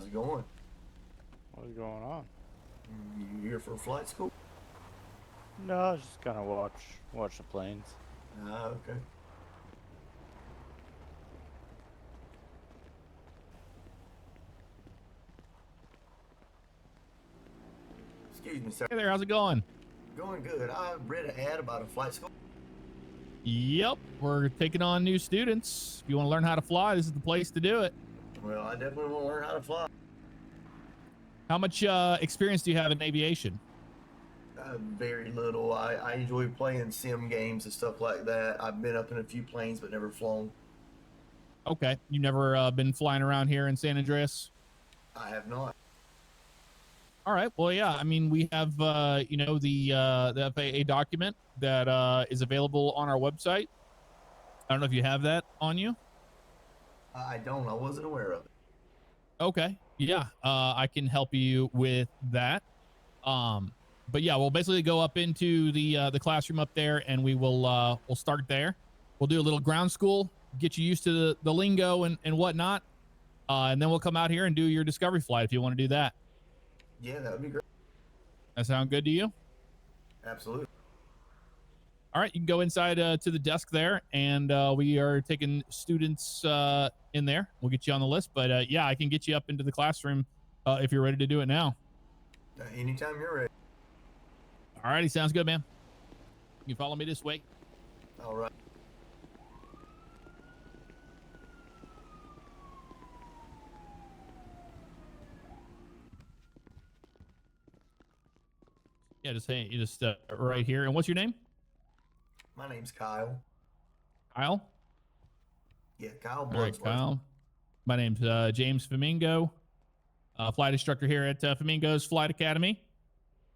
How's it going? What's going on? You here for flight school? No, I was just gonna watch the planes. Ah, okay. Excuse me, sir. Hey there, how's it going? Going good. I read an ad about a flight school. Yep, we're taking on new students. If you want to learn how to fly, this is the place to do it. Well, I definitely want to learn how to fly. How much experience do you have in aviation? Very little. I enjoy playing sim games and stuff like that. I've been up in a few planes, but never flown. Okay, you never been flying around here in San Andreas? I have not. All right, well, yeah, I mean, we have, the FAA document that is available on our website. I don't know if you have that on you. I don't. I wasn't aware of it. Okay, yeah, I can help you with that. But yeah, we'll basically go up into the classroom up there, and we'll start there. We'll do a little ground school, get you used to the lingo and whatnot, and then we'll come out here and do your discovery flight if you want to do that. Yeah, that would be great. That sound good to you? Absolutely. All right, you can go inside to the desk there, and we are taking students in there. We'll get you on the list, but yeah, I can get you up into the classroom if you're ready to do it now. Anytime you're ready. All righty, sounds good, man. You follow me this way. All right. Yeah, just right here. And what's your name? My name's Kyle. Kyle? Yeah, Kyle All right, Bloodsworth. Kyle. My name's James Flamingo, flight instructor here at Flamingo's Flight Academy.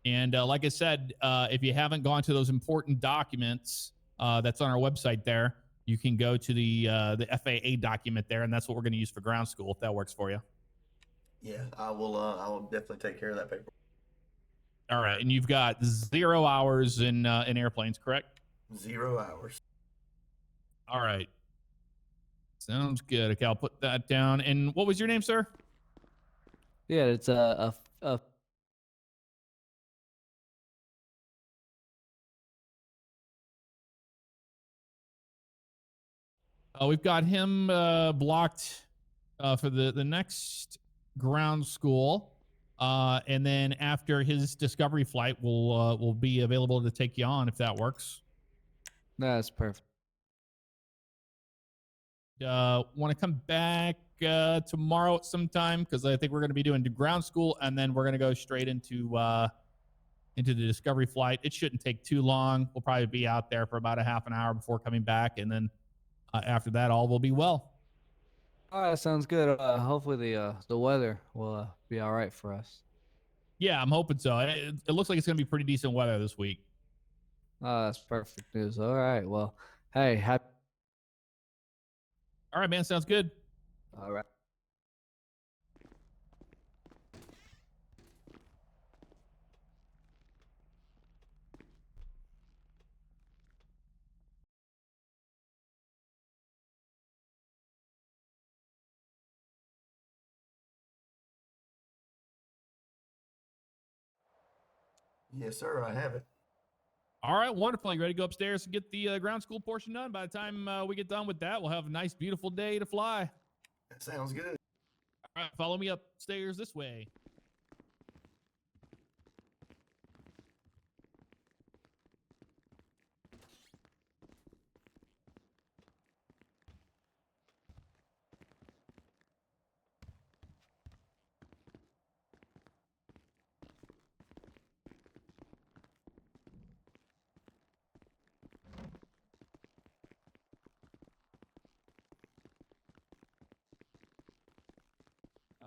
And like I said, if you haven't gone to those important documents that's on our website there, you can go to the FAA document there, and that's what we're going to use for ground school, if that works for you. Yeah, I will definitely take care of that paper. All right, and you've got 0 hours in airplanes, correct? 0 hours. All right. Sounds good. Okay, I'll put that down. And what was your name, sir? Yeah, it's a We've got him blocked for the next ground school, and then after his discovery flight, we'll be available to take you on if that works. That's perfect. Want to come back tomorrow at some time, because I think we're going to be doing the ground school, and then we're going to go straight into the discovery flight. It shouldn't take too long. We'll probably be out there for about a half an hour before coming back, and then after that, all will be well. All right, sounds good. Hopefully the weather will be all right for us. Yeah, I'm hoping so. It looks like it's going to be pretty decent weather this week. That's perfect news. All right, well, hey, happy. All right, man, sounds good. All right. Yes, sir, I have it. All right, wonderful. You ready to go upstairs and get the ground school portion done? By the time we get done with that, we'll have a nice, beautiful day to fly. That sounds good. All right, follow me upstairs this way.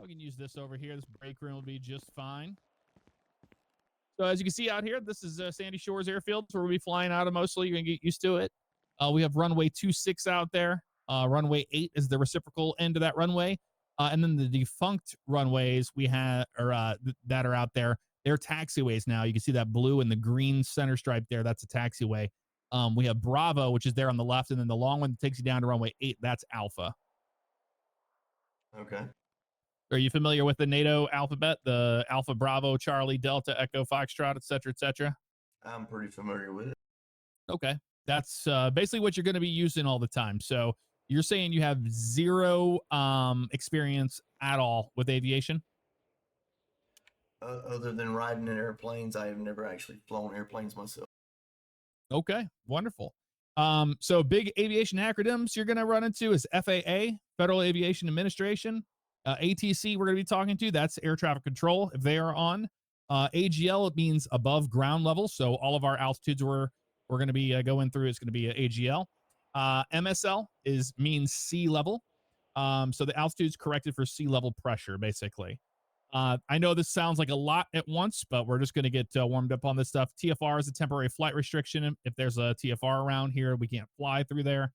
We can use this over here. This break room will be just fine. So as you can see out here, this is Sandy Shores Airfield, where we'll be flying out of mostly. You're going to get used to it. We have runway 26 out there. Runway 8 is the reciprocal end of that runway. And then the defunct runways we have that are out there, they're taxiways now. You can see that blue and the green center stripe there. That's a taxiway. We have Bravo, which is there on the left, and then the long one that takes you down to runway 8, that's Alpha. Okay. Are you familiar with the NATO alphabet, the Alpha, Bravo, Charlie, Delta, Echo, Foxtrot, et cetera, et cetera? I'm pretty familiar with it. Okay. That's basically what you're going to be using all the time. So you're saying you have zero experience at all with aviation? Other than riding in airplanes, I have never actually flown airplanes myself. Okay, wonderful. So big aviation acronyms you're going to run into is FAA, Federal Aviation Administration. ATC we're going to be talking to, that's air traffic control if they are on. AGL, it means above ground level. So all of our altitudes we're going to be going through is going to be AGL. MSL means sea level. So the altitude's corrected for sea level pressure, basically. I know this sounds like a lot at once, but we're just going to get warmed up on this stuff. TFR is a temporary flight restriction. If there's a TFR around here, we can't fly through there.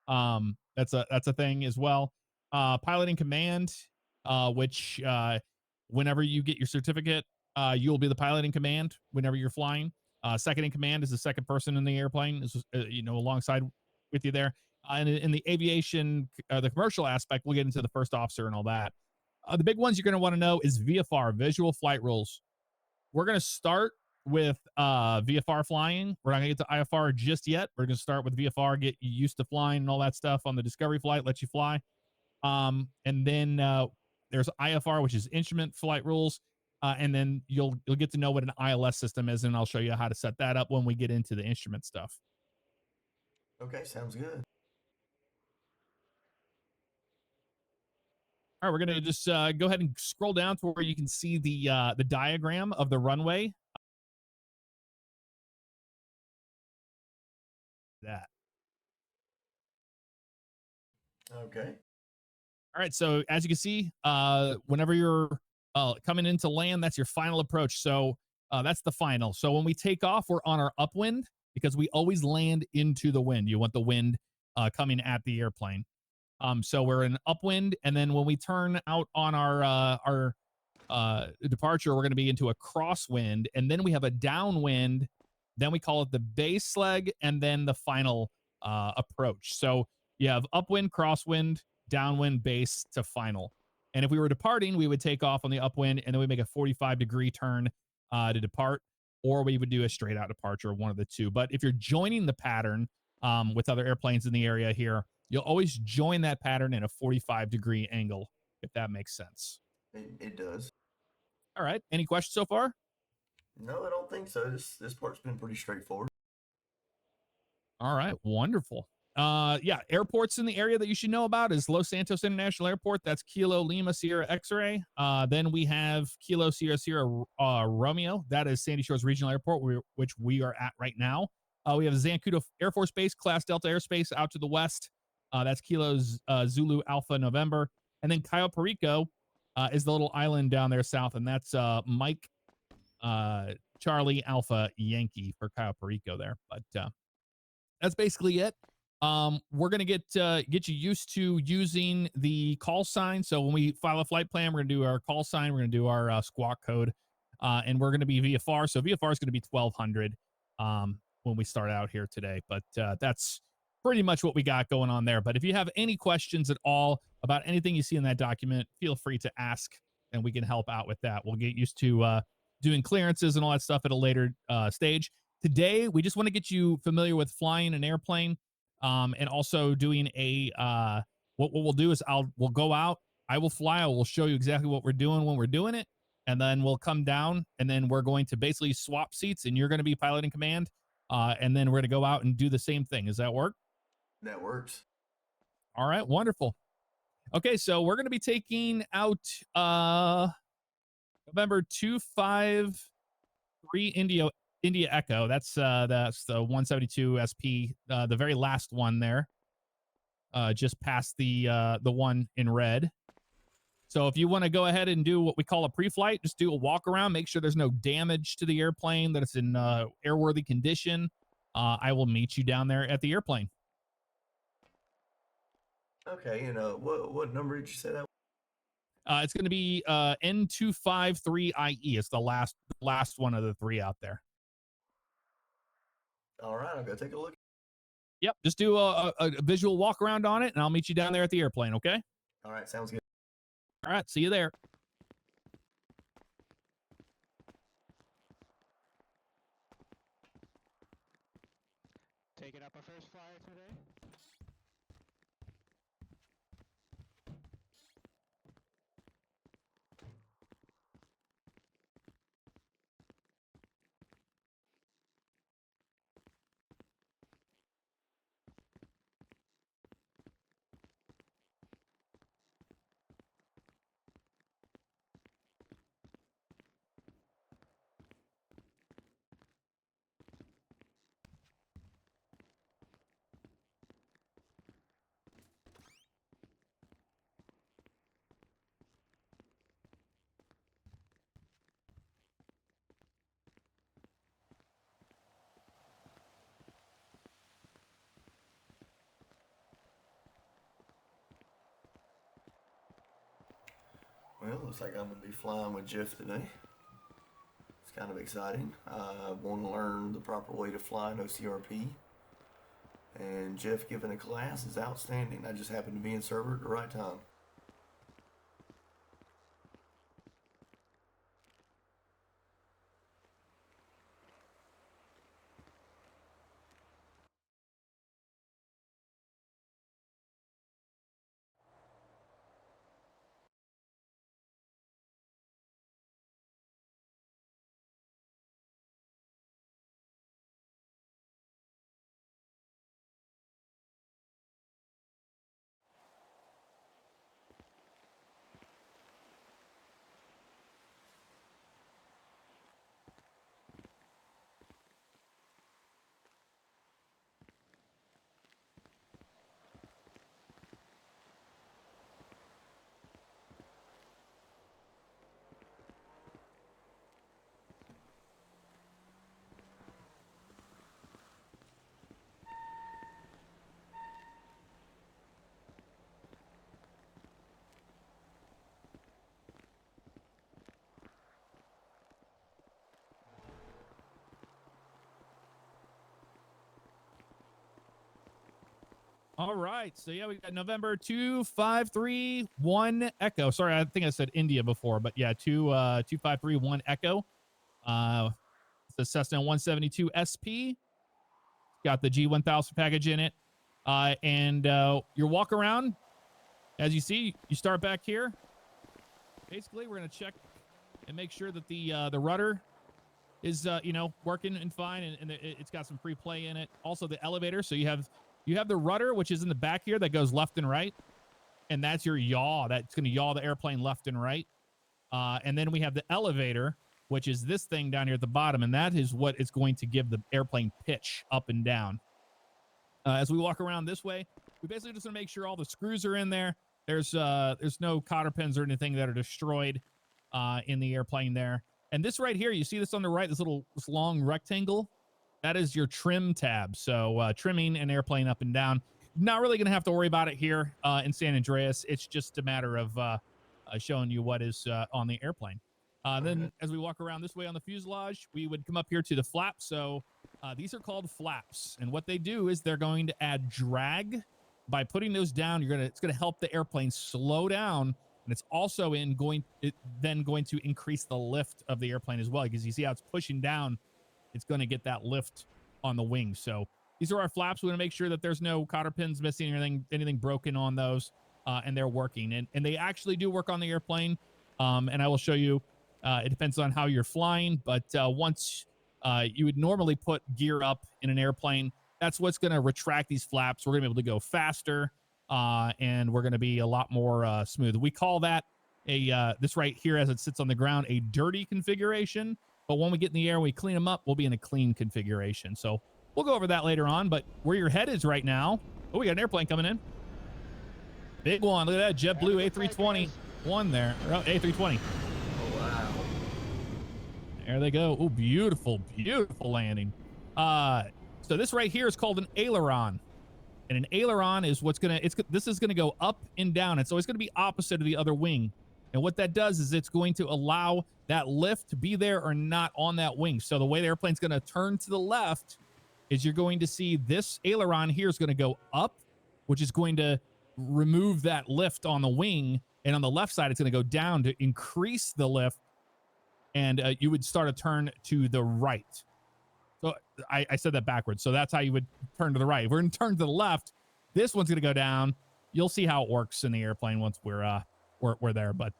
That's a thing as well. Piloting command, which whenever you get your certificate, you'll be the pilot in command whenever you're flying. Second in command is the second person in the airplane, is alongside with you there. And in the aviation, the commercial aspect, we'll get into the first officer and all that. The big ones you're going to want to know is VFR, visual flight rules. We're going to start with VFR flying. We're not going to get to IFR just yet. We're going to start with VFR, get you used to flying and all that stuff on the Discovery flight, let you fly. And then there's IFR, which is instrument flight rules. And then you'll get to know what an ILS system is, and I'll show you how to set that up when we get into the instrument stuff. Okay, sounds good. All right, we're gonna just go ahead and scroll down to where you can see the diagram of the runway. That. Okay. All right, so as you can see, whenever you're coming into land, that's your final approach. So that's the final. So when we take off, we're on our upwind because we always land into the wind. You want the wind coming at the airplane. So we're in upwind, and then when we turn out on our departure, we're going to be into a crosswind, and then we have a downwind. Then we call it the base leg, and then the final approach. So you have upwind, crosswind, downwind, base to final. And if we were departing, we would take off on the upwind, and then we make a 45-degree turn to depart, or we would do a straight out departure, one of the two. But if you're joining the pattern with other airplanes in the area here, you'll always join that pattern in a 45-degree angle, if that makes sense. It does. All right. Any questions so far? No, I don't think so. This part's been pretty straightforward. All right. Wonderful. Yeah, airports in the area that you should know about is Los Santos International Airport. That's Kilo Lima Sierra X-ray. Then we have Kilo Sierra Sierra Romeo. That is Sandy Shores Regional Airport, which we are at right now. We have Zancudo Air Force Base, Class Delta Airspace out to the west. That's Kilo Zulu Alpha November. And then Cayo Perico is the little island down there south, and that's Mike Charlie Alpha Yankee for Cayo Perico there. But that's basically it. We're gonna get you used to using the call sign. So when we file a flight plan, we're gonna do our call sign. We're gonna do our squawk code, and we're gonna be VFR. So VFR is gonna be 1200 when we start out here today. But that's pretty much what we got going on there. But if you have any questions at all about anything you see in that document, feel free to ask, and we can help out with that. We'll get used to doing clearances and all that stuff at a later stage. Today, we just want to get you familiar with flying an airplane, and also doing a what we'll do is we'll go out, I will fly, I will show you exactly what we're doing when we're doing it, and then we'll come down, and then we're going to basically swap seats, and you're going to be piloting command, and then we're going to go out and do the same thing. Does that work? That works. All right, wonderful. Okay, so we're going to be taking out November 253 India Echo. That's the 172 SP, the very last one there, just past the one in red. So if you want to go ahead and do what we call a pre-flight, just do a walk around, make sure there's no damage to the airplane, that it's in airworthy condition. I will meet you down there at the airplane. Okay, and what number did you say that? It's going to be N253IE. It's the last one of the three out there. All right, I'll go take a look. Yep, just do a visual walk around on it, and I'll meet you down there at the airplane, okay? All right, sounds good. All right, see you there. Taking up our first flyer today. Well, looks like I'm going to be flying with Jeff today. It's kind of exciting. I want to learn the proper way to fly in OCRP. And Jeff giving a class is outstanding. I just happened to be in server at the right time. All right. So yeah, we got November 2531 Echo. Sorry, I think I said India before, but yeah, 2531 Echo. It's the Cessna 172 SP. Got the G1000 package in it. And your walk around, as you see, you start back here. Basically, we're gonna check and make sure that the rudder is working and fine, and it's got some free play in it. Also, the elevator. So you have the rudder, which is in the back here, that goes left and right, and that's your yaw. That's going to yaw the airplane left and right. And then we have the elevator, which is this thing down here at the bottom, and that is what is going to give the airplane pitch up and down. As we walk around this way, we basically just want to make sure all the screws are in there. There's no cotter pins or anything that are destroyed in the airplane there. And this right here, you see this on the right, this long rectangle? That is your trim tab. So trimming an airplane up and down. Not really going to have to worry about it here in San Andreas. It's just a matter of showing you what is on the airplane. Then as we walk around this way on the fuselage, we would come up here to the flaps. So these are called flaps. And what they do is they're going to add drag. By putting those down, it's going to help the airplane slow down. And it's also going to increase the lift of the airplane as well, because you see how it's pushing down. It's going to get that lift on the wings. So these are our flaps. We want to make sure that there's no cotter pins missing or anything broken on those, and they're working. And they actually do work on the airplane. And I will show you. It depends on how you're flying, but once you would normally put gear up in an airplane, that's what's going to retract these flaps. We're going to be able to go faster, and we're going to be a lot more smooth. We call that this right here, as it sits on the ground, a dirty configuration. But when we get in the air and we clean them up, we'll be in a clean configuration. So we'll go over that later on. But where your head is right now, we got an airplane coming in. Big one. Look at that. JetBlue A320 one there. Oh, A320. Oh, wow. There they go. Oh, beautiful, beautiful landing. So this right here is called an aileron. And an aileron is this is going to go up and down. It's always going to be opposite of the other wing. And what that does is it's going to allow that lift to be there or not on that wing. So the way the airplane's going to turn to the left is you're going to see this aileron here is going to go up, which is going to remove that lift on the wing. and on the left side, it's going to go down to increase the lift, and you would start a turn to the right. So I said that backwards. So that's how you would turn to the right. If we're going to turn to the left, this one's going to go down. You'll see how it works in the airplane once we're there. But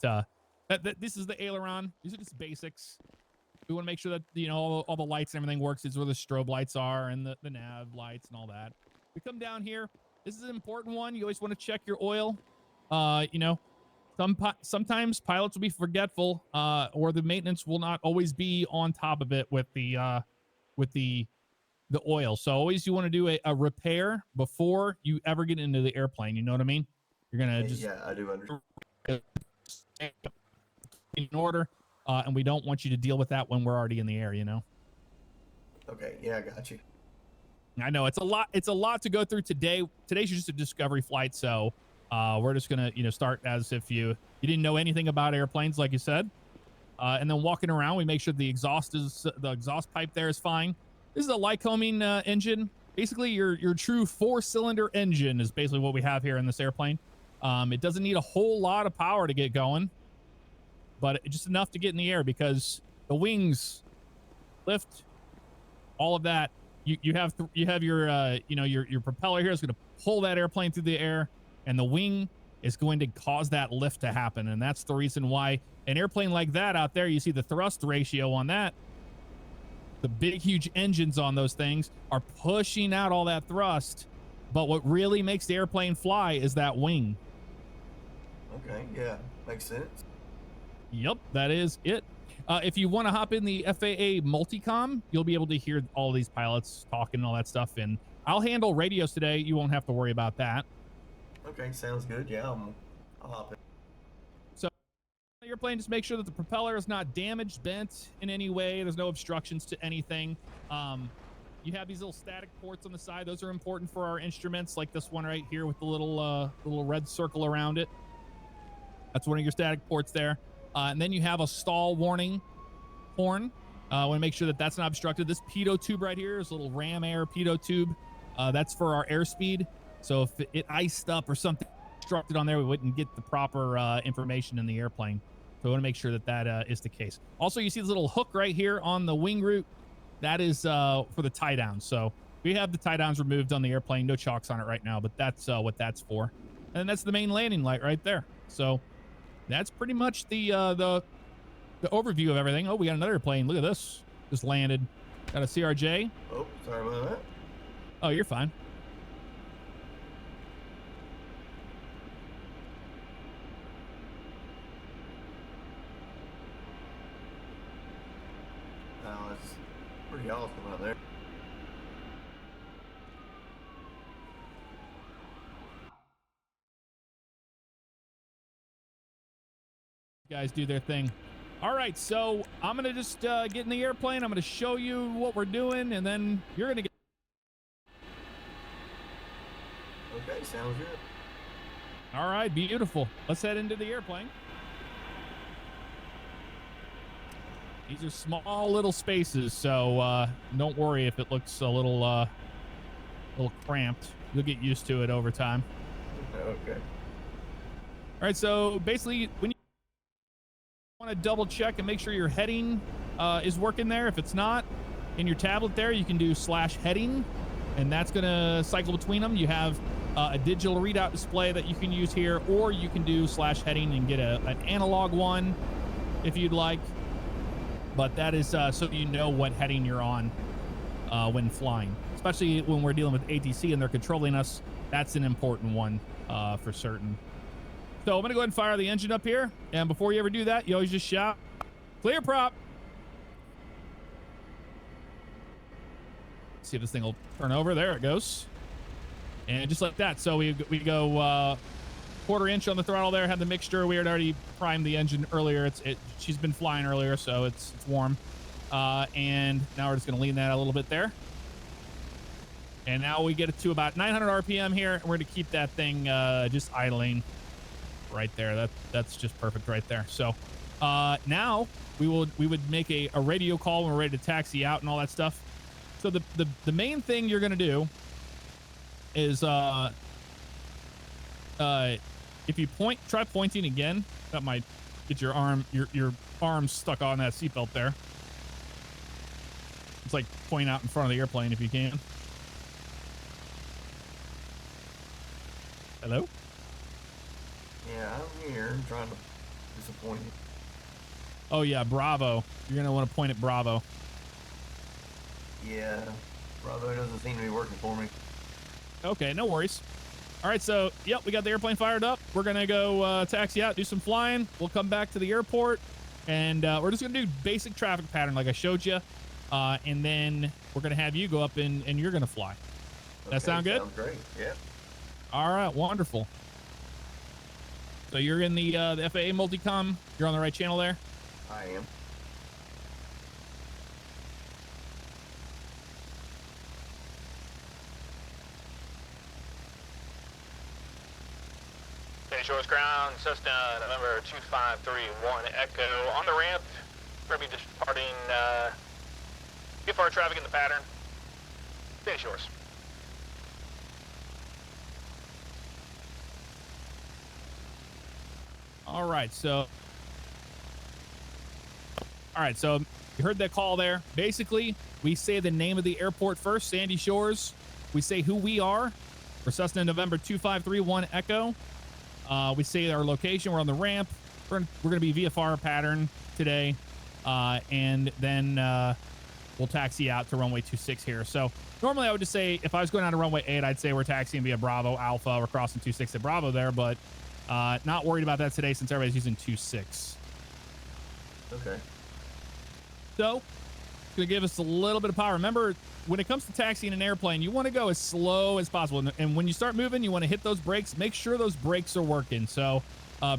this is the aileron. These are just basics. We want to make sure that, you know, all the lights and everything works. This is where the strobe lights are and the nav lights and all that. We come down here. This is an important one. You always want to check your oil. You know, sometimes pilots will be forgetful, or the maintenance will not always be on top of it with the oil. So always you want to do a repair before you ever get into the airplane. You know what I mean? You're gonna just Yeah, I do understand. in order, and we don't want you to deal with that when we're already in the air. You know. Okay, yeah, I got you. I know it's a lot. It's a lot to go through today. Today's just a discovery flight, so we're just gonna, you know, start as if you didn't know anything about airplanes, like you said, and then walking around, we make sure the exhaust pipe there is fine. This is a Lycoming engine. Basically, your true 4-cylinder engine is basically what we have here in this airplane. It doesn't need a whole lot of power to get going, but just enough to get in the air because the wings lift, all of that. You have your you know, your propeller here is going to pull that airplane through the air, and the wing is going to cause that lift to happen. And that's the reason why an airplane like that out there, you see the thrust ratio on that. The big, huge engines on those things are pushing out all that thrust. But what really makes the airplane fly is that wing. Okay, yeah, makes sense. Yep, that is it. If you want to hop in the FAA multicom, you'll be able to hear all these pilots talking and all that stuff. And I'll handle radios today. You won't have to worry about that. Okay, sounds good. Yeah, I'll hop in. So the airplane, just make sure that the propeller is not damaged, bent in any way. There's no obstructions to anything. You have these little static ports on the side. Those are important for our instruments, like this one right here with the little red circle around it. That's one of your static ports there. And then you have a stall warning horn. I want to make sure that that's not obstructed. This pitot tube right here is a little ram air pitot tube. That's for our airspeed. So if it iced up or something obstructed on there, we wouldn't get the proper information in the airplane. So I want to make sure that that is the case. Also, you see this little hook right here on the wing root. That is for the tie down. So we have the tie downs removed on the airplane. No chocks on it right now, but that's what that's for. And that's the main landing light right there. So that's pretty much the overview of everything. Oh, we got another plane. Look at this. Just landed. Got a CRJ. Oh, sorry about that. Oh, you're fine. Oh, it's pretty awesome out there. Guys do their thing. All right, so I'm gonna just get in the airplane. I'm gonna show you what we're doing, and then you're gonna get. Okay, sounds good. All right, beautiful. Let's head into the airplane. These are small little spaces, so don't worry if it looks a little cramped. You'll get used to it over time. Okay. All right, so basically, when you want to double check and make sure your heading is working there. If it's not, in your tablet there, you can do /heading, and that's going to cycle between them. You have a digital readout display that you can use here, or you can do /heading and get an analog one if you'd like. But that is so you know what heading you're on when flying, especially when we're dealing with ATC and they're controlling us. That's an important one for certain. So I'm going to go ahead and fire the engine up here. And before you ever do that, you always just shout, clear prop. See if this thing will turn over. There it goes. And just like that. So we go 1/4 inch on the throttle there. Had the mixture. We had already primed the engine earlier. She's been flying earlier, so it's warm. And now we're just going to lean that a little bit there. And now we get it to about 900 RPM here. And we're going to keep that thing just idling right there. That's just perfect right there. So now we would make a radio call when we're ready to taxi out and all that stuff. So the main thing you're going to do is If you try pointing again, that might get your arm stuck on that seatbelt there. It's like point out in front of the airplane if you can. Hello? Yeah, I'm here. I'm trying to disappoint you. Oh yeah, Bravo. You're gonna want to point at Bravo. Yeah, Bravo doesn't seem to be working for me. Okay, no worries. All right, so yep, we got the airplane fired up. We're gonna go taxi out, do some flying. We'll come back to the airport, and we're just gonna do basic traffic pattern like I showed you, and then we're gonna have you go up and you're gonna fly. That Okay, sound good? Sounds great. Yeah. All right, wonderful. So you're in the FAA multicom. You're on the right channel there. I am. Sandy Shores ground, Cessna November 2531 Echo on the ramp. We're going to be departing VFR traffic in the pattern. Sandy Shores. All right, so you heard that call there. Basically, we say the name of the airport first, Sandy Shores. We say who we are. We're Cessna November 2531 Echo. We say our location. We're on the ramp. We're going to be VFR pattern today, and then we'll taxi out to runway 26 here. So normally I would just say if I was going out to runway 8, I'd say we're taxiing via Bravo Alpha. We're crossing 26 at Bravo there, but not worried about that today since everybody's using 26. Okay. So it's going to give us a little bit of power. Remember, when it comes to taxiing an airplane, you want to go as slow as possible. And when you start moving, you want to hit those brakes. Make sure those brakes are working. So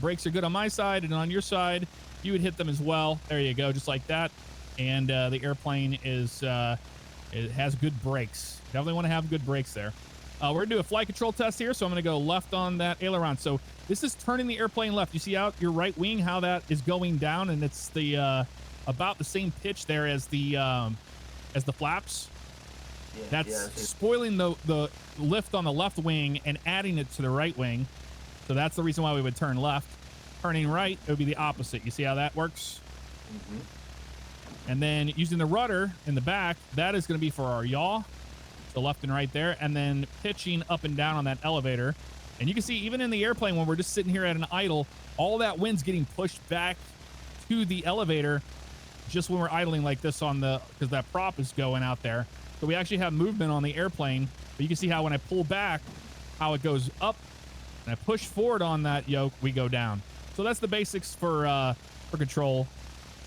brakes are good on my side, and on your side, you would hit them as well. There you go, just like that. And the airplane it has good brakes. Definitely want to have good brakes there. We're going to do a flight control test here, so I'm going to go left on that aileron. So this is turning the airplane left. You see out your right wing, how that is going down, and it's the about the same pitch there as the flaps. Yeah, That's spoiling the lift on the left wing and adding it to the right wing. So that's the reason why we would turn left. Turning right, it would be the opposite. You see how that works? Mm-hmm. And then using the rudder in the back, that is going to be for our yaw. So left and right there. And then pitching up and down on that elevator. And you can see even in the airplane when we're just sitting here at an idle, all that wind's getting pushed back to the elevator just when we're idling like this because that prop is going out there. So we actually have movement on the airplane, but you can see how when I pull back, how it goes up, and I push forward on that yoke, we go down. So that's the basics for control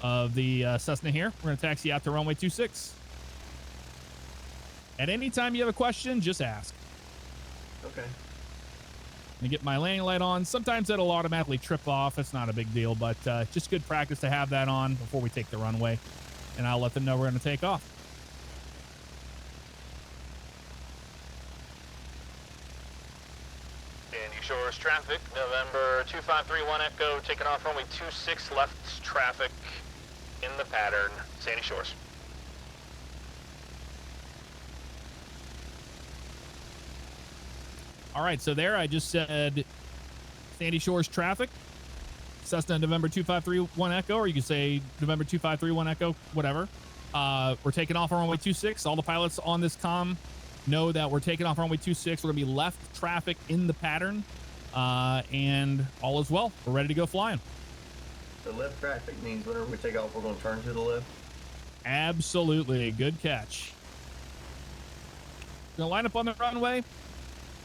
of the Cessna here. We're going to taxi out to runway 26. At any time you have a question, just ask. Okay. And get my landing light on. Sometimes that'll automatically trip off. It's not a big deal, but just good practice to have that on before we take the runway. And I'll let them know we're going to take off. Sandy Shores traffic, November 2531 Echo, taking off runway 26 left traffic in the pattern, Sandy Shores. All right, so there I just said Sandy Shores traffic, Cessna November 2531 Echo, or you can say November 2531 Echo, whatever. We're taking off on runway 26. All the pilots on this comm know that we're taking off runway 26. We're going to be left traffic in the pattern, and all is well. We're ready to go flying. The left traffic means whenever we take off, we're going to turn to the left. Absolutely. Good catch. We're going to line up on the runway.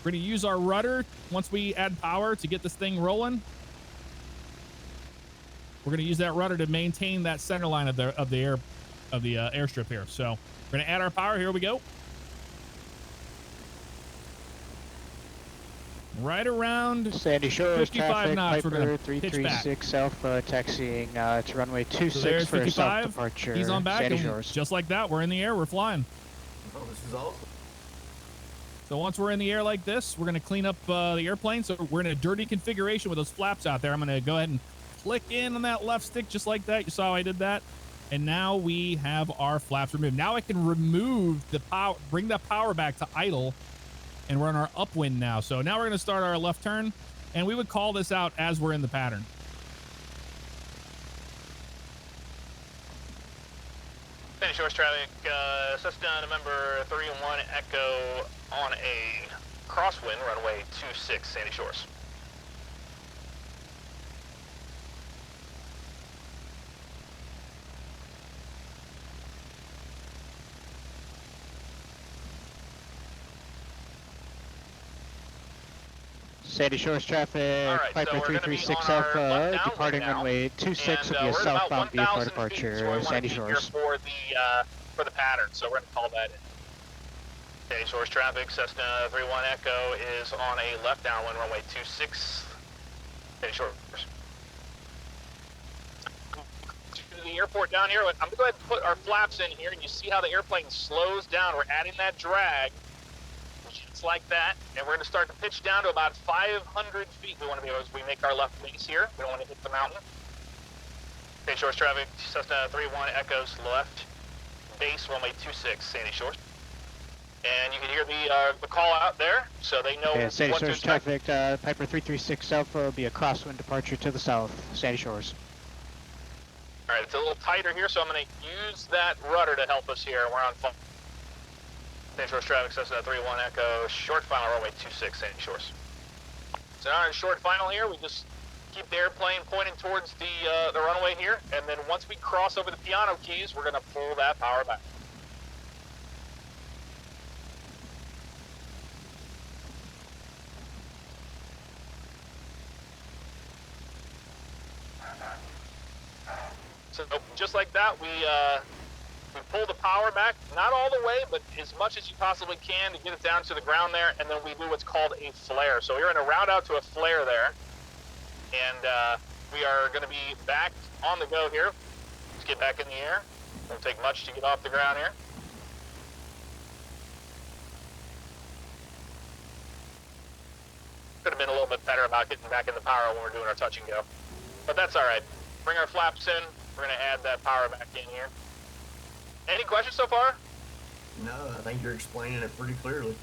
We're going to use our rudder once we add power to get this thing rolling. We're going to use that rudder to maintain that center line of the airstrip here. So we're going to add our power. Here we go. Right around Sandy Shores 55 traffic, knots. We're Piper going to pitch back. 336 Alpha, taxiing to runway 26 So there's for a 55. self-departure. He's on back. Sandy And Shores. just like that, we're in the air. We're flying. Oh, this is awesome. So once we're in the air like this, we're going to clean up the airplane. So we're in a dirty configuration with those flaps out there. I'm going to go ahead and click in on that left stick just like that. You saw how I did that. And now we have our flaps removed. Now I can remove the power, bring that power back to idle, and we're on our upwind now. So now we're going to start our left turn. and we would call this out as we're in the pattern. Sandy Shores traffic, Cessna November 3-1 Echo on a crosswind, runway 26, Sandy Shores. Sandy Shores traffic, Alright, so Piper we're gonna be 336 on our Alpha, left departing downwind now, runway 26 and will be a we're at about southbound VFR 1,000 feet, so we departure, want Sandy to be here Shores. for the pattern, so we're going to call that in. Sandy Shores traffic, Cessna 3-1 Echo is on a left downwind, runway 26, Sandy Shores. To the airport down here, I'm going to go ahead and put our flaps in here, and you see how the airplane slows down. We're adding that drag, just like that, and we're going to start to pitch down to about 500 feet. We want to be as we make our left base here. We don't want to hit the mountain. Sandy Shores traffic, Cessna 3-1 Echoes left, base runway 26, Sandy Shores. And you can hear the call out there, so they know And Sandy what to Shores expect. traffic, Piper 336 Alpha will be a crosswind departure to the south, Sandy Shores. All right, it's a little tighter here, so I'm going to use that rudder to help us here. We're on Sandy Shores traffic, Cessna 3-1 Echo, short final runway 26, Sandy Shores. So now in short final here, we just keep the airplane pointing towards the runway here, and then once we cross over the piano keys, we're going to pull that power back. So just like that, we pull the power back, not all the way, but as much as you possibly can to get it down to the ground there, and then we do what's called a flare. So we're going to round out to a flare there, and we are going to be back on the go here. Let's get back in the air. Won't take much to get off the ground here. Could have been a little bit better about getting back in the power when we're doing our touch and go, but that's all right. Bring our flaps in. We're going to add that power back in here. Any questions so far? No, I think you're explaining it pretty clearly.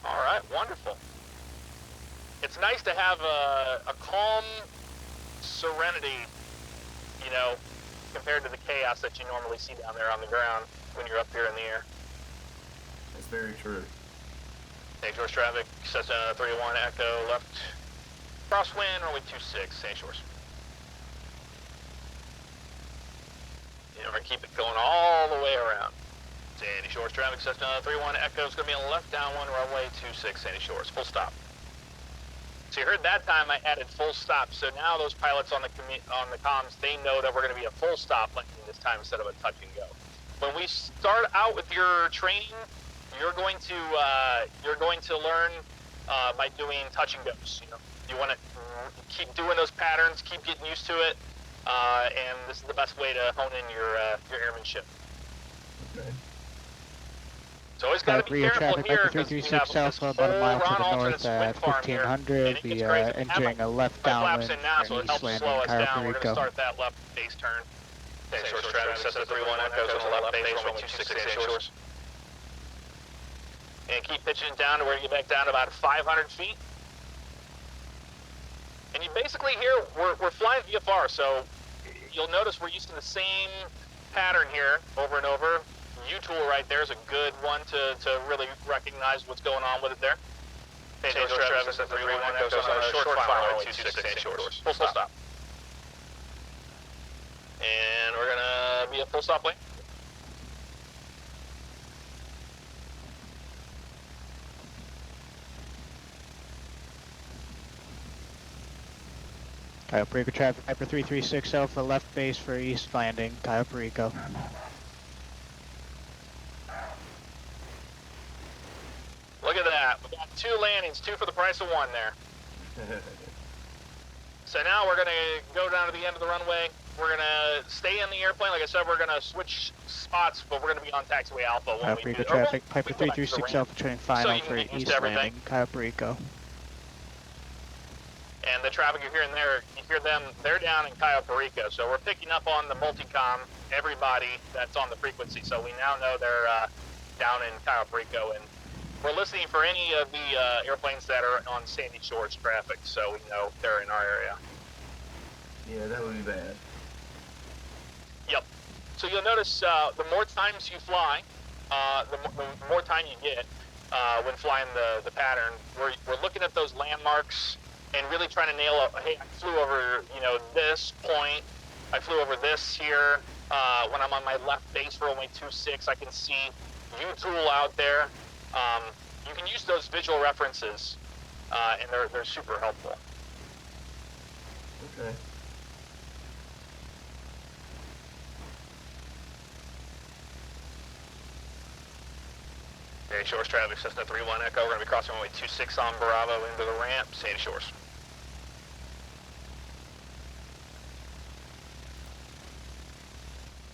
All right, wonderful. It's nice to have a calm serenity, you know, compared to the chaos that you normally see down there on the ground when you're up here in the air. That's very true. Sandy Shores traffic, Cessna 3-1 Echo left, crosswind, runway 26, Sandy Shores. And we're going to keep it going all the way around. Sandy Shores traffic, Cessna 3-1 Echo is going to be on the left downwind, runway 26, Sandy Shores, full stop. So you heard that time I added full stop, so now those pilots on the comms, they know that we're going to be a full stop landing this time instead of a touch and go. When we start out with your training, you're going to learn by doing touch and goes. You know, you want to keep doing those patterns, keep getting used to it, and this is the best way to hone in your airmanship. Okay. So always got to be careful traffic, here Piper because we 336 have this Alpha, about a mile whole to the Ron north Alternate at wind farm here, 1500, and it be gets crazy. If entering a left my flaps downwind in now, so for it east helps landing, slow us Cairo down. We're going to Perico. start that left base turn. Sandy Shores traffic, Cessna 3-1 Echoes on the left base, runway 26, Sandy Shores. And keep pitching down to where you get back down to about 500 feet. And you basically here, we're flying VFR, so you'll notice we're using the same pattern here over and over. U-tool right there is a good one to really recognize what's going on with it there. Sandy Shores traffic, Cessna 3-1 Echoes on a short final, runway 26, Sandy Shores. Full stop. And we're gonna be a full stop lane. Cairo Perico traffic, Piper 336 Alpha, left base for east landing, Cairo Perico. Look at that. We got 2 landings, 2 for the price of 1 there. So now we're going to go down to the end of the runway. We're going to stay in the airplane. Like I said, we're going to switch spots, but we're going to be on taxiway Alpha when Cairo we Perico do. traffic, we Piper go back to the 336 ramp. Alpha, turning final you can for get used east to everything. landing, Cairo Perico. And the traffic you're hearing there, you hear them, they're down in Cayo Perico. So we're picking up on the multicom, everybody that's on the frequency. So we now know they're down in Cayo Perico, and we're listening for any of the airplanes that are on Sandy Shores traffic, so we know they're in our area. Yeah, that would be bad. Yep. So you'll notice the more times you fly, the more time you get when flying the pattern. We're looking at those landmarks and really trying to nail up, hey, I flew over, this point. I flew over this here. When I'm on my left base for runway 26, I can see U-Tool out there. You can use those visual references, and they're super helpful. Okay. Sandy Shores traffic, Cessna 31 Echo. We're going to be crossing runway 26 on Bravo into the ramp, Sandy Shores.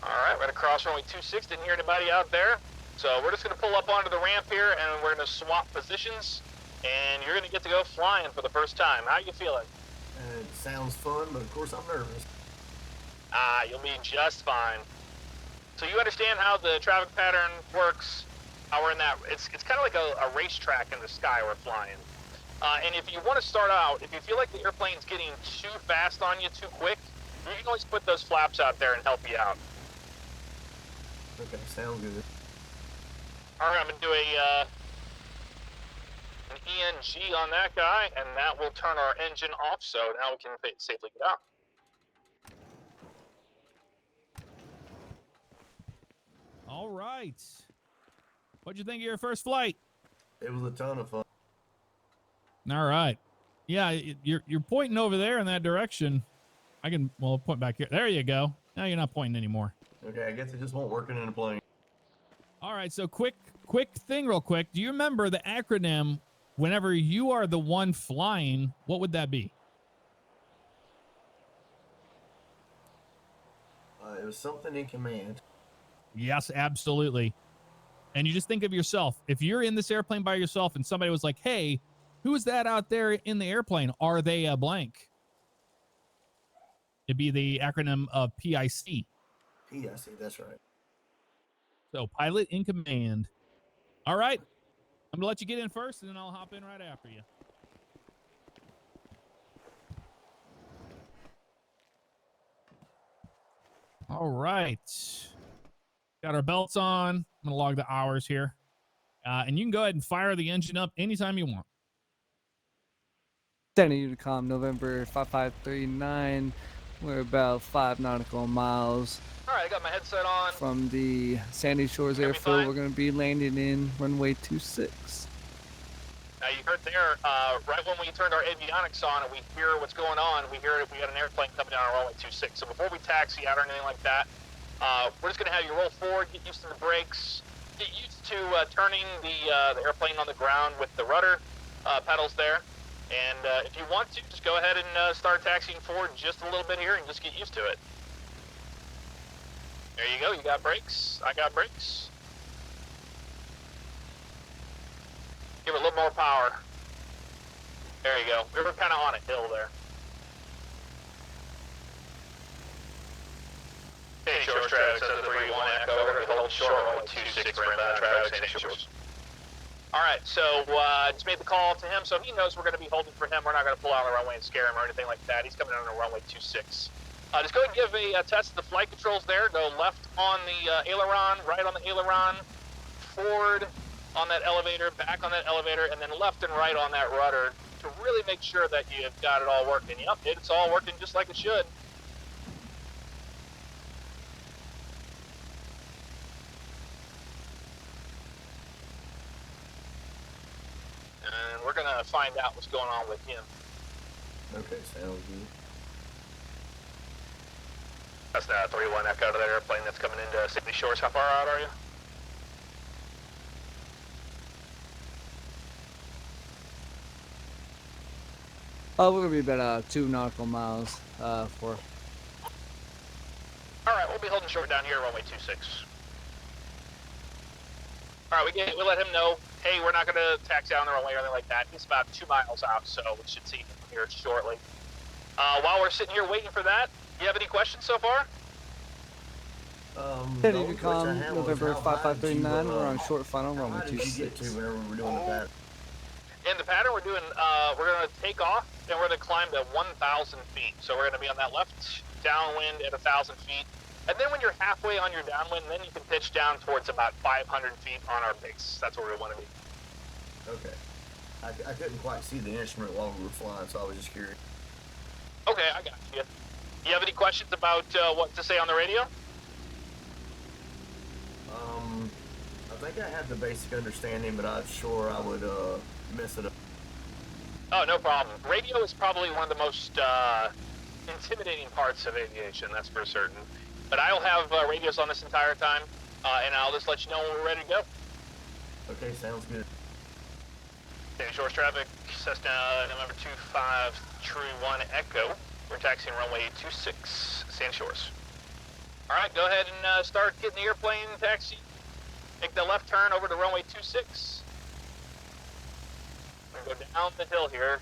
Alright, we're going to cross runway 26. Didn't hear anybody out there. So we're just going to pull up onto the ramp here and we're going to swap positions. And you're going to get to go flying for the first time. How you feeling? It sounds fun, but of course I'm nervous. You'll be just fine. So you understand how the traffic pattern works? How we're in that, it's kind of like a racetrack in the sky we're flying. And if you want to start out, if you feel like the airplane's getting too fast on you too quick, you can always put those flaps out there and help you out. Okay, sounds good. All right, I'm going to do an ENG on that guy, and that will turn our engine off, so now we can safely get out. All right. What'd you think of your first flight? It was a ton of fun. All right. Yeah, you're pointing over there in that direction. I can, well, point back here. There you go. Now you're not pointing anymore. Okay, I guess it just won't working in a plane. All right, so quick thing real quick. Do you remember the acronym whenever you are the one flying? What would that be? It was something in command. Yes, absolutely. And you just think of yourself. If you're in this airplane by yourself and somebody was like, hey, who's that out there in the airplane? Are they a blank? It'd be the acronym of PIC. PIC, that's right. So pilot in command. All right. I'm going to let you get in first, and then I'll hop in right after you. All right. Got our belts on. I'm going to log the hours here. And you can go ahead and fire the engine up anytime you want. Danny Unicom, November 5539. We're about 5 nautical miles All right, I got my headset on. from the Sandy Shores Gonna be airfield. fine. We're going to be landing in runway 26. Now you heard there, right when we turned our avionics on and we hear what's going on, we hear we got an airplane coming down on runway 26. So before we taxi out or anything like that, we're just going to have you roll forward, get used to the brakes, get used to turning the airplane on the ground with the rudder pedals there. And if you want to, just go ahead and start taxiing forward just a little bit here and just get used to it. There you go, you got brakes, I got brakes. Give it a little more power. There you go. We were kind of on a hill there. Sandy Shores traffic, Cessna 31 Echo. We're going to hold short runway 26 for inbound traffic, Sandy Shores. All right, so just made the call to him, so he knows we're going to be holding for him. We're not going to pull out on the runway and scare him or anything like that. He's coming in on runway 26. Just go ahead and give a test of the flight controls there. Go left on the aileron, right on the aileron, forward on that elevator, back on that elevator, and then left and right on that rudder to really make sure that you've got it all working. Yep, it's all working just like it should. And we're going to find out what's going on with him. Okay, sounds good. That's the 31 Echo to that airplane that's coming into Sandy Shores. How far out are you? We're going to be about 2 nautical miles for. All right, we'll be holding short down here at runway 26. All right, we let him know, hey, we're not going to taxi out on the runway or anything like that. He's about 2 miles out, so we should see him here shortly. While we're sitting here waiting for that, do you have any questions so far? The Sandy only question I Decom, had was, November how high did you, 5539. We're on short final how runway high did you get to 26. whenever we were doing the pattern? In the pattern, we're doing, we're going to take off, and we're going to climb to 1,000 feet. So we're going to be on that left downwind at 1,000 feet. And then when you're halfway on your downwind, then you can pitch down towards about 500 feet on our base. That's where we want to be. Okay. I couldn't quite see the instrument while we were flying, so I was just curious. Okay, I got you. You have any questions about what to say on the radio? I think I have the basic understanding, but I'm sure I would mess it up. Oh, no problem. Radio is probably one of the most intimidating parts of aviation, that's for certain. But I'll have radios on this entire time, and I'll just let you know when we're ready to go. Okay, sounds good. Sandy Shores traffic, Cessna November 25 True 1 Echo. We're taxiing runway 26, Sandy Shores. All right, go ahead and start getting the airplane taxi. Make the left turn over to runway 26. We're going to go down the hill here,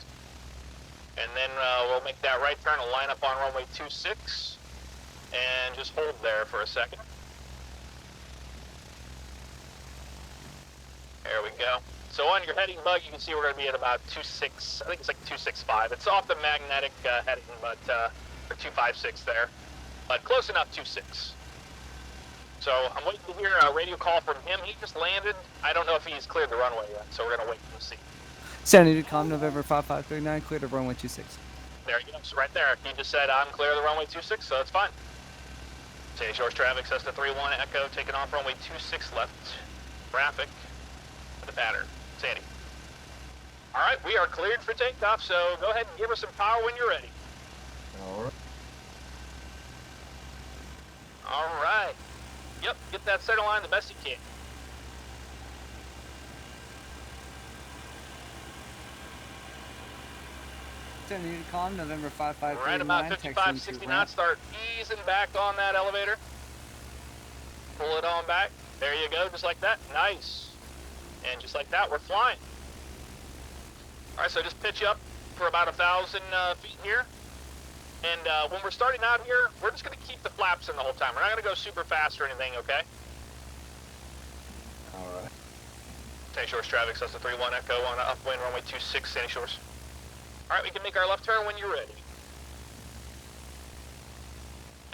and then we'll make that right turn and line up on runway 26, and just hold there for a second. There we go. So on your heading bug, you can see we're going to be at about 26, I think it's like 265. It's off the magnetic heading, but, or 256 there, but close enough, 26. So I'm waiting to hear a radio call from him. He just landed. I don't know if he's cleared the runway yet, so we're going to wait and see. Sandy Decom, November 5539, clear to runway 26. There he goes, right there. He just said, I'm clear of the runway 26, so it's fine. Sandy Shores traffic, Cessna 31 Echo, taking off runway 26 left. Traffic, the pattern. Sandy. All right, we are cleared for takeoff, so go ahead and give us some power when you're ready. All right. All right. Yep, get that center line the best you can. Sandy Decom, November 5539. Right about 55, 60 knots. Start easing back on that elevator. Pull it on back. There you go, just like that. Nice. And just like that, we're flying. All right, so just pitch up for about 1,000 feet here. And when we're starting out here, we're just going to keep the flaps in the whole time. We're not going to go super fast or anything, okay? All right. Sandy Shores traffic, Cessna 31 Echo on upwind runway 26, Sandy Shores. All right, we can make our left turn when you're ready.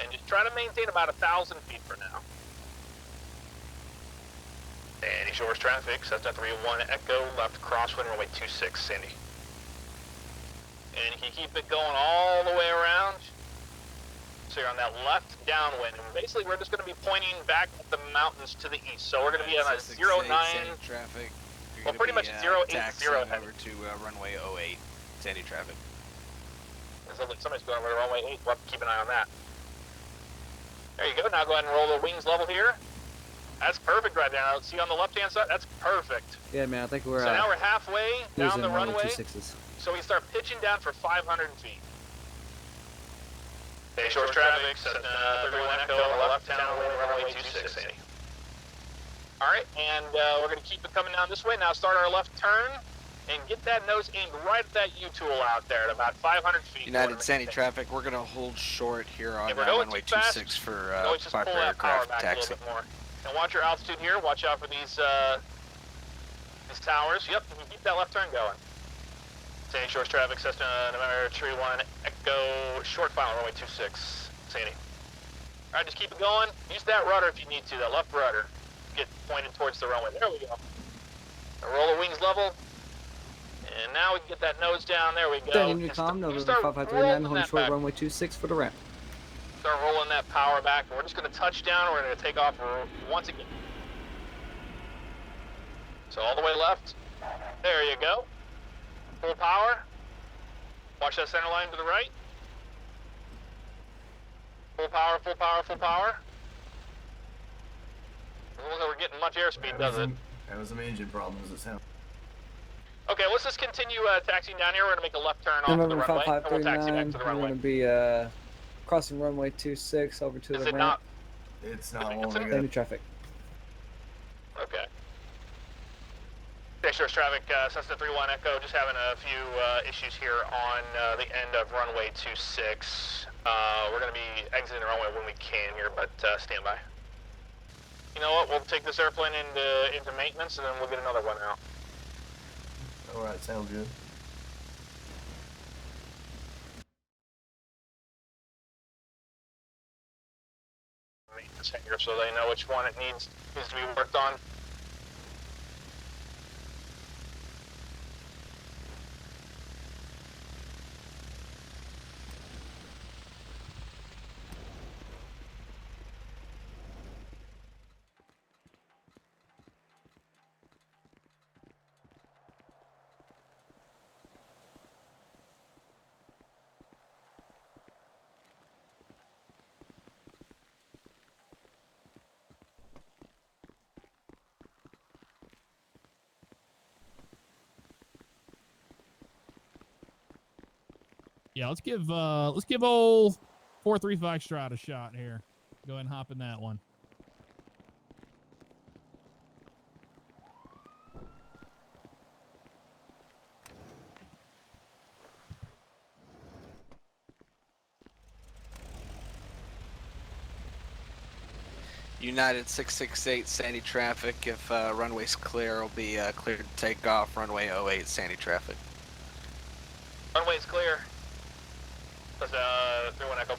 And just try to maintain about 1,000 feet for now. Sandy Shores traffic, Cessna 31 Echo, left crosswind runway 26, Sandy. And you can keep it going all the way around. So you're on that left downwind. And basically, we're just going to be pointing back at the mountains to the east. So we're going to be on a 09. Traffic. Well, pretty much 080 over heading. to runway 08, Sandy traffic. It sounds like somebody's going over to runway 8. We'll have to keep an eye on that. There you go. Now go ahead and roll the wings level here. That's perfect right there. See on the left-hand side? That's perfect. Yeah, man, I think we're So now we're halfway down the runway. 26s. So we start pitching down for 500 feet. Sandy Shores traffic, Cessna 31 Echo, on the left downwind, runway 26, Sandy. All right, and we're going to keep it coming down this way. Now start our left turn and get that nose aimed right at that U-tool out there at about 500 feet. United Sandy traffic, we're going to hold short here on If we're going runway too fast, 26 for always just pull Piper that power aircraft back a taxi. little bit more. And watch your altitude here. Watch out for these towers. Yep, you can keep that left turn going. Sandy Shores traffic, Cessna November Tree 1 Echo, short final, runway 26, Sandy. All right, just keep it going. Use that rudder if you need to, that left rudder. Get pointed towards the runway. There we go. Now roll the wings level. And now we can get that nose down. There we go. Sandy Decom, November 5539, holding short back. runway 26 for the ramp. Start rolling that power back. And we're just going to touch down. We're going to take off once again. So all the way left. There you go. Full power. Watch that center line to the right. Full power, full power, full power. Doesn't look like we're getting much airspeed, does it? That was some engine problems, it sounds. Okay, let's just continue taxiing down here. We're going to make a left turn off of the November runway, and we'll taxi back 5539, to the we're runway. going to be crossing runway 26 over to Is the it ramp. not? It's not It's long in- ago. Sandy traffic. Okay. Sandy Shores traffic, Cessna 31 Echo, just having a few issues here on the end of runway 26. We're going to be exiting the runway when we can here, but stand by. You know what? We'll take this airplane into maintenance, and then we'll get another one out. All right, sounds good. Maintenance hangar, so they know which one it needs to be worked on. Yeah, let's give old 435 Strata a shot here. Go ahead and hop in that one. United 668 Sandy traffic. If runway's clear, will be cleared to take off. Runway 08 Sandy traffic. Runway's clear. That's 31 Echo.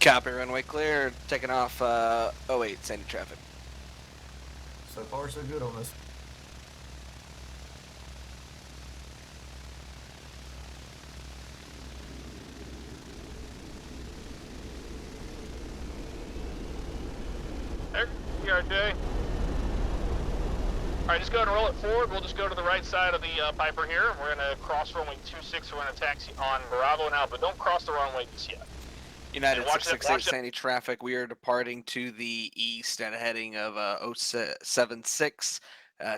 Copy, runway clear. Taking off 08 Sandy traffic. So far, so good on this. There, PRJ. Alright, just go ahead and roll it forward. We'll just go to the right side of the Piper here. We're going to cross runway 26. We're going to taxi on Bravo and Alpha. Don't cross the runway just yet. United And watch 668 it. Sandy traffic. We are departing to the east at a heading of 076,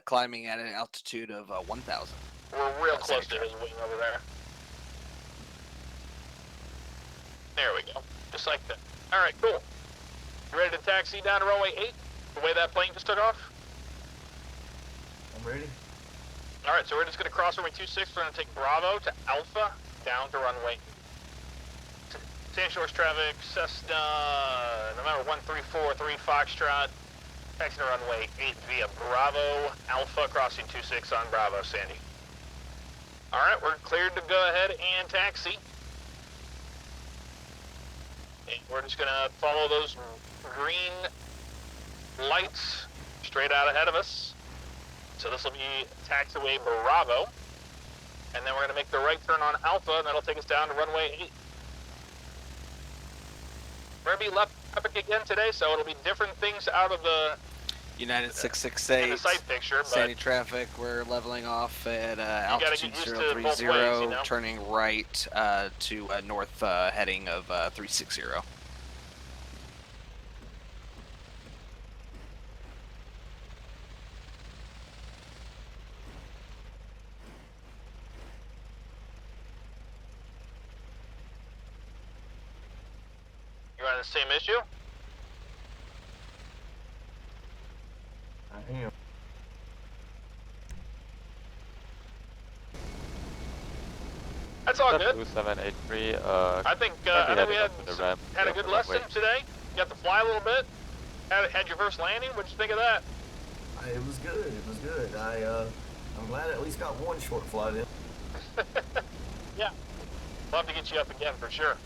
climbing at an altitude of 1,000. We're real Sandy close to his wing over there. There we go. Just like that. Alright, cool. You ready to taxi down to runway 8? The way that plane just took off? I'm ready. Alright, so we're just going to cross runway 26. We're going to take Bravo to Alpha down to runway 8. Sandy Shores traffic, Cessna, November 1343 Foxtrot, taxi to runway 8 via Bravo, Alpha, crossing 26 on Bravo, Sandy. Alright, we're cleared to go ahead and taxi. And we're just going to follow those green lights straight out ahead of us. So this will be taxiway Bravo. And then we're going to make the right turn on Alpha, and that'll take us down to runway 8. We're going to be left epic again today, so it'll be different things out of the United 668 sight picture. But Sandy traffic. We're leveling off at altitude get used to 030, both ways, you know? turning right to north heading of 360. You running the same issue? I am. That's all good. 2783, I think we had a good lesson today. You got to fly a little bit. Had your first landing. What'd you think of that? It was good. It was good. I'm glad I at least got one short flight in. Yeah. Love to get you up again for sure.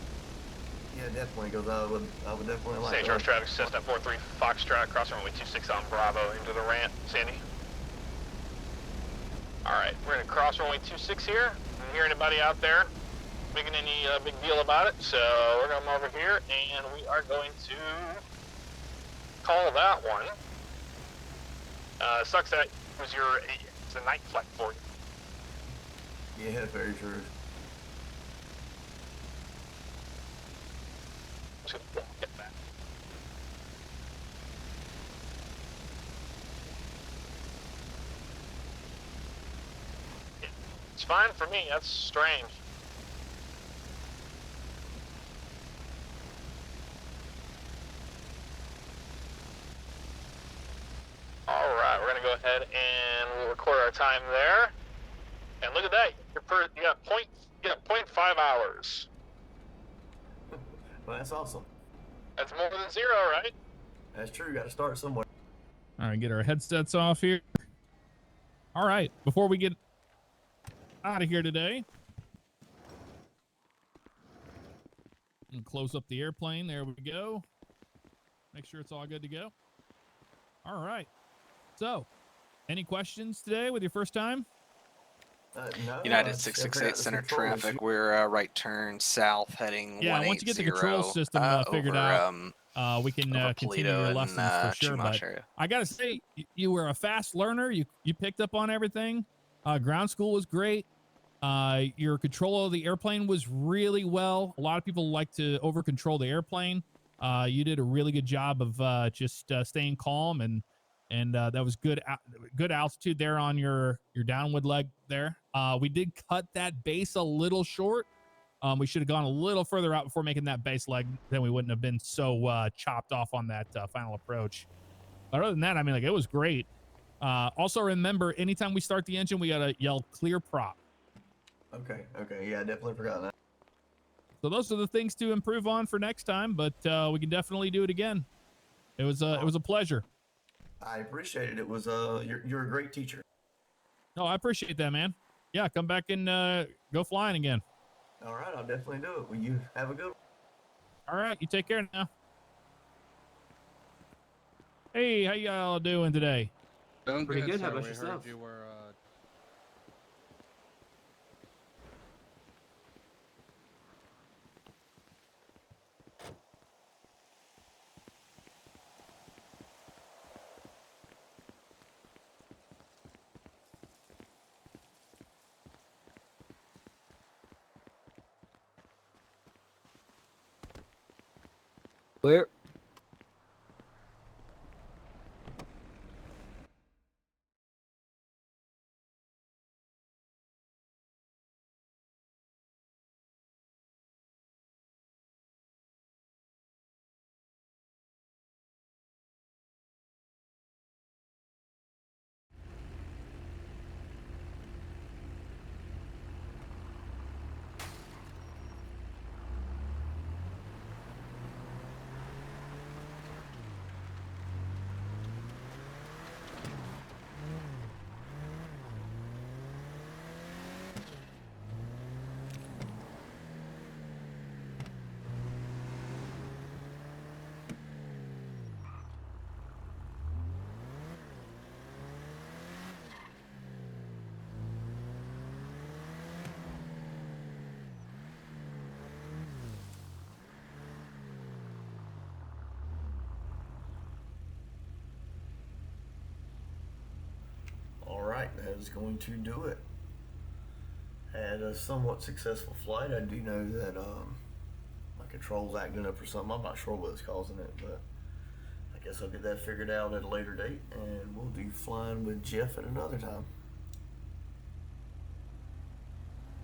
Yeah, definitely, because I would definitely like St. that. George traffic, Cessna 43 Foxtrot, crossing runway 26 on Bravo into the ramp. Sandy. Alright, we're going to cross runway 26 here. I don't hear anybody out there making any big deal about it, so we're going to come over here and we are going to call that one. Sucks that it was it's a night flight for you. Yeah, very true. Just gonna walk it back. Yeah, it's fine for me. That's strange. All right, we're gonna go ahead and we'll record our time there. And look at that, you got 0.5 hours. Well, that's awesome. That's more than 0, right? That's true. Got to start somewhere. All right, get our headsets off here. All right, before we get out of here today, and close up the airplane. There we go. Make sure it's all good to go. All right. So, any questions today with your first time? No, United I just gotta 668 figure out center this control issue. traffic. We're right turn south heading Yeah, 180 once you get the control system figured over, out, we can over continue Polito your and, lessons for sure. Chumash But area. I gotta say, you were a fast learner. You picked up on everything. Ground school was great. Your control of the airplane was really well. A lot of people like to over control the airplane. You did a really good job of just staying calm, and that was good altitude there on your downwind leg there. We did cut that base a little short. We should have gone a little further out before making that base leg. Then we wouldn't have been so chopped off on that final approach. But other than that, I mean, like, it was great. Also remember, anytime we start the engine, we gotta yell clear prop. Okay. Yeah, I definitely forgot that. So those are the things to improve on for next time, but we can definitely do it again. It was a pleasure. I appreciate it. It was you're a great teacher. No, I appreciate that, man. Yeah, come back and go flying again. All right, I'll definitely do it. Well, you have a good one. All right, you take care now. Hey, how y'all doing today? Doing Pretty good. How sir. about We heard yourself? you were, Clear. All right, that is going to do it. Had a somewhat successful flight. I do know that my controls acting up or something. I'm not sure what's causing it, but I guess I'll get that figured out at a later date, and we'll do flying with Jeff at another time.